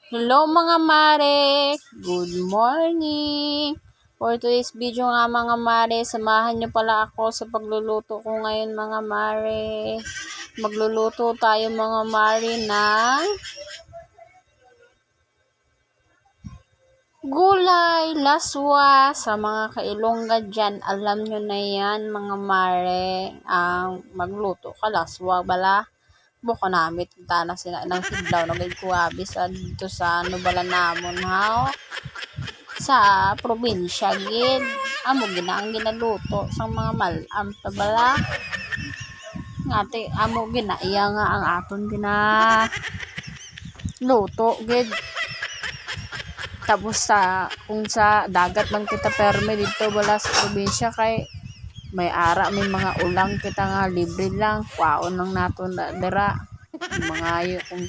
Hello mga mare! Good morning! For today's video nga mga mare, samahan nyo pala ako sa pagluluto ko ngayon mga mare. Magluluto tayo mga mare ng gulay, laswa. Sa mga kailongga dyan, alam nyo na yan mga mare. Ang magluto ka laswa bala. Buka namit na sila ng hidlaw na may kuwabi sa dito sa ano bala namon ha sa probinsya gid amo gina ang ginaluto sa mga malam tabala ngati amo gina iya nga ang aton gina luto gid tapos sa kung sa dagat man kita perme dito bala sa probinsya kay may ara may mga ulang kita nga libre lang kwaon lang naton dira mga ayo kung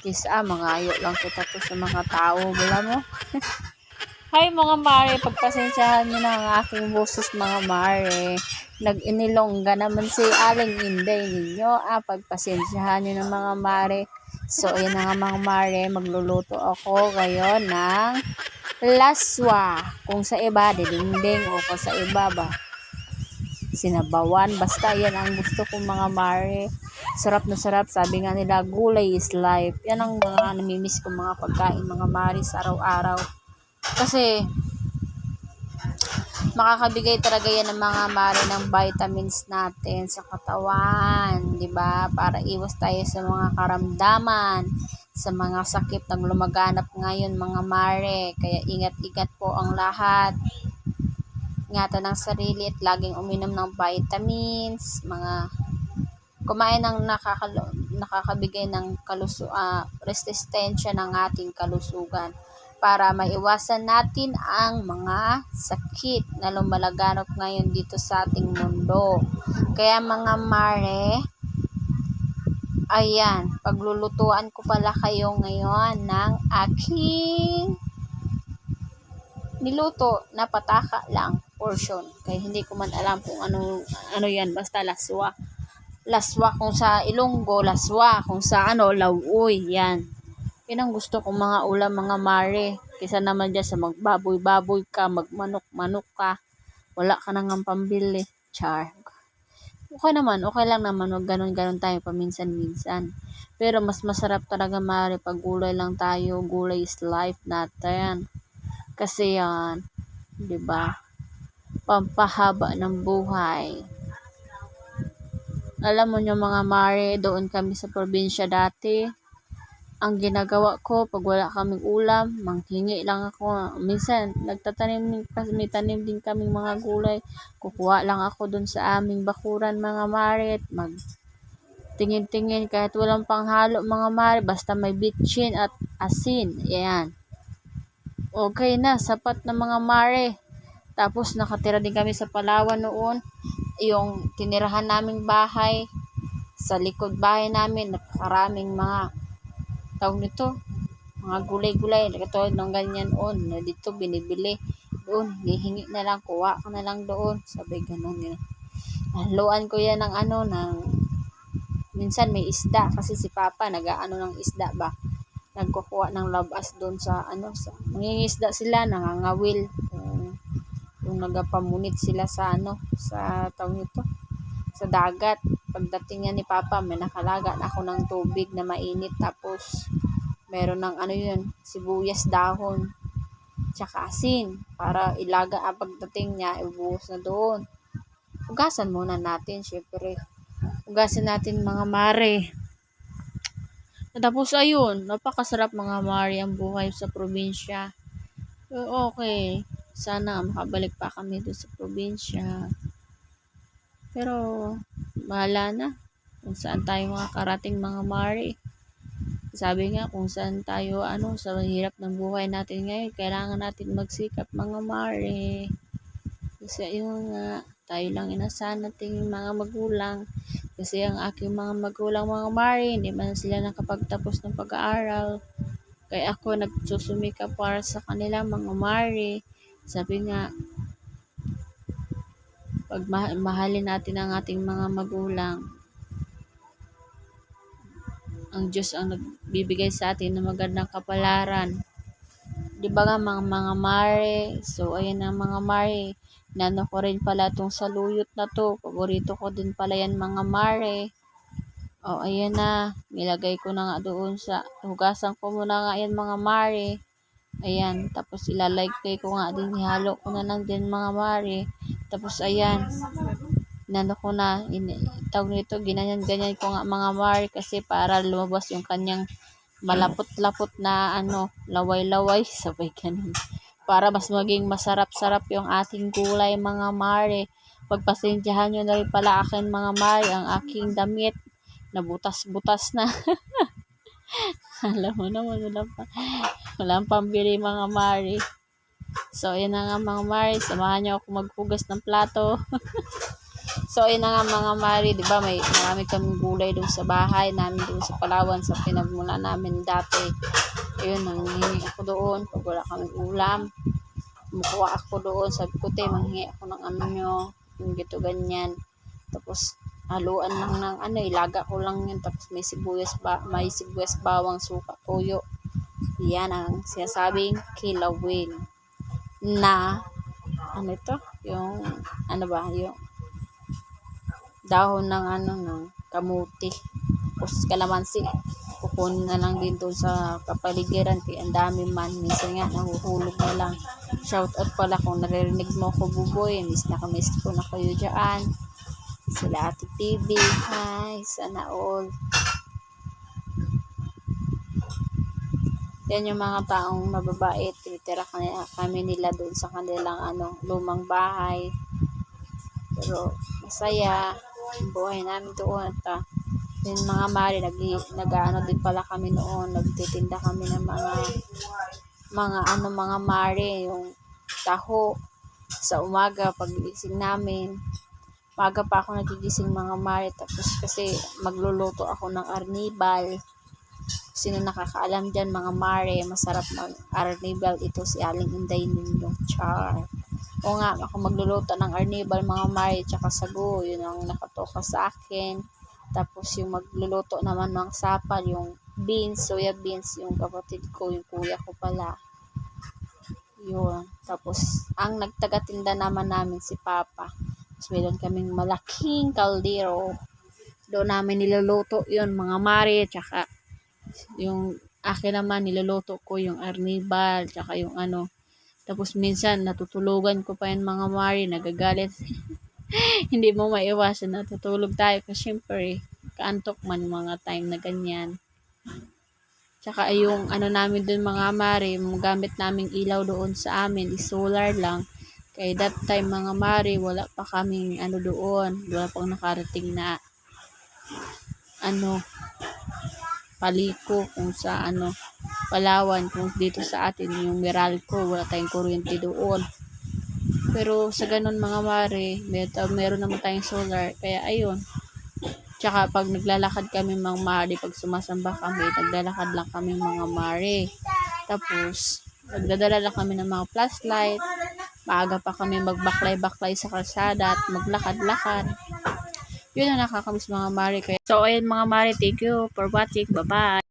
kisa mga ayo lang kita to sa mga tao bala mo. Hi mga mare, pagpasensyahan nyo na ang aking boses mga mare. Nag-inilongga naman si Aling Inday ninyo. Pagpasensyahan nyo na mga mare. So, ayan na nga mga mare, magluluto ako ngayon ng laswa. Kung sa iba, dinding o kung sa iba ba, sinabawan. Basta yan ang gusto kong mga mare. Sarap na sarap. Sabi nga nila, gulay is life. Yan ang mga namimiss kong mga pagkain mga mare sa araw-araw. Kasi makakabigay talaga yan ng mga mare ng vitamins natin sa katawan, 'di ba? Para iwas tayo sa mga karamdaman, sa mga sakit na lumaganap ngayon mga mare. Kaya ingat-ingat po ang lahat. Ingatan ng sarili at laging uminom ng vitamins, mga kumain ng nakakabigay ng resistensya ng ating kalusugan para maiwasan natin ang mga sakit na lumalaganap ngayon dito sa ating mundo. Kaya mga mare, ayan, paglulutuan ko pala kayo ngayon ng aking niluto na pataka lang portion. Kaya hindi ko man alam kung ano yan, basta laswa. Laswa kung sa Ilonggo, laswa kung sa lauoy, yan. Yan ang gusto kong mga ulam mga mare. Kaysa naman dyan sa magbaboy-baboy ka, magmanok-manok ka. Wala ka nang pambili. Char. Okay lang naman. Huwag ganun-ganun tayo paminsan-minsan. Pero mas masarap talaga mare pag gulay lang tayo. Gulay is life natin. Kasi yan, di ba? Pampahaba ng buhay. Alam mo nyo mga mare, doon kami sa probinsya dati. Ang ginagawa ko, pag wala kaming ulam, manghingi lang ako. Minsan, may tanim din kaming mga gulay. Kukuha lang ako dun sa aming bakuran mga mare. Tingin-tingin kahit walang panghalo mga mare. Basta may bitchin at asin. Yan. Okay na, sapat na mga mare. Tapos nakatira din kami sa Palawan noon. Yung tinirahan naming bahay, sa likod bahay namin, napakaraming mga tawag nito, mga gulay-gulay, katulad ng ganyan on, na dito binibili, doon, hihingi na lang, kuha ka na lang doon, sabi ganun yun. Haluan ko yan minsan may isda, kasi si Papa, nag-aano ng isda ba, nagkukuha ng labas doon sa, mangingisda sila, nangangawil, yung nagapamunit sila sa sa tawag nito, sa dagat. Pagdating niya ni Papa, may nakalaga na ako ng tubig na mainit, tapos meron ng yun, sibuyas dahon, tsaka asin, para ilaga pagdating niya, ibuhos na doon. Hugasan muna natin, syempre. Hugasan natin mga mare. Tapos ayun, napakasarap mga mare ang buhay sa probinsya. So, okay, sana makabalik pa kami doon sa probinsya. Pero, bahala na kung saan tayo makakarating mga mare. Sabi nga kung saan tayo sa hirap ng buhay natin ngayon, kailangan natin magsikap mga mare. Kasi ayun nga, tayo lang inasahan nating mga magulang. Kasi ang aking mga magulang mga mare, hindi man sila nakapagtapos ng pag-aaral. Kaya ako nagsusumikap para sa kanila mga mare. Sabi nga, mahalin natin ang ating mga magulang. ang Diyos ang nagbibigay sa atin ng magandang kapalaran. Di ba nga mga mare? So, ayan ang mga mare. Nano ko rin pala tong saluyot na to. Paborito ko din pala yan mga mare. O, ayan na. Nilagay ko na nga doon sa, hugasan ko muna nga yan mga mare. Ayan. Tapos ilalagay ko nga din. Ihalo ko na lang din mga mare. Tapos ayan. Nano ko na. Tawag nito. Ganyan-ganyan ko nga mga mare. Kasi para lumabas yung kanyang malapot-lapot na laway-laway. Sabay ganun. Para mas maging masarap-sarap yung ating gulay mga mare. Pagpasensyahan nyo na rin pala akin mga mare, ang aking damit na butas-butas na. Alam mo naman, walang pambili mga mare. So, ayan na nga mga mare, samahan nyo ako maghugas ng plato. So, ayan na nga mga mare, di ba marami kaming gulay doon sa bahay namin doon sa Palawan, sa pinagmula namin dati. Ayun, nanghingi ako doon pag wala kaming ulam. Kumukuha ako doon, sabi ko, manghingi ako ng nyo, yung gito ganyan. Tapos, haluan lang ng ilaga ko lang yun. Tapos may sibuyas bawang, suka, toyo. Yan ang sinasabing kilawin na yung yung dahon ng ng kamuti. Tapos kalamansi, kukunin na lang din doon sa kapaligiran kaya ang dami man. Minsan nga nahuhulog na lang. Shout out pala kung naririnig mo ko buboy, miss na ko na kayo dyan. Sila Ate TV, hi, sana all. Yan yung mga taong mababait, tinitira kami nila doon sa kanilang lumang bahay. Pero masaya ang buhay namin doon. At yung mga mare, nag-ano din pala kami noon, nagtitinda kami ng mga mare, yung taho sa umaga pagising namin. Maga pa ako nagigising mga mare, tapos kasi magluluto ako ng arnibal. Sino nakakaalam dyan mga mare, masarap mag arnibal ito, si Aling Inday ninyo, char. O nga, ako magluluto ng arnibal mga mare, tsaka sago, yun ang nakatoka sa akin. Tapos yung magluluto naman ng sapal, yung soya beans, yung kapatid ko, yung kuya ko pala. Yun. Tapos, ang nagtagatinda naman namin si Papa. Tapos, meron kaming malaking kaldero. Doon namin niluluto yun, mga mare, tsaka yung akin naman, niluluto ko yung arnibal, tsaka yung Tapos, minsan, natutulugan ko pa yung mga mare, nagagalit. Hindi mo maiwasan, natutulog tayo. Kasi, syempre, kaantok man mga time na ganyan. Tsaka yung namin dun mga mare, gamit naming ilaw doon sa amin, solar lang. Kaya that time mga mare, wala pa kaming doon. Wala pang nakarating na paliko kung sa Palawan, kung dito sa atin yung Meralco, wala tayong kuryente doon. Pero sa ganun mga mare, meron naman tayong solar, kaya ayun. Tsaka pag naglalakad kami mga mare, pag sumasamba kami, naglalakad lang kami mga mare. Tapos, nagdadala lang kami ng mga flashlight. Maaga pa kami magbaklay-baklay sa kalsada at maglakad-lakad. Yun ang nakakamiss mga mare. So, ayun mga mare, thank you for watching. Bye-bye!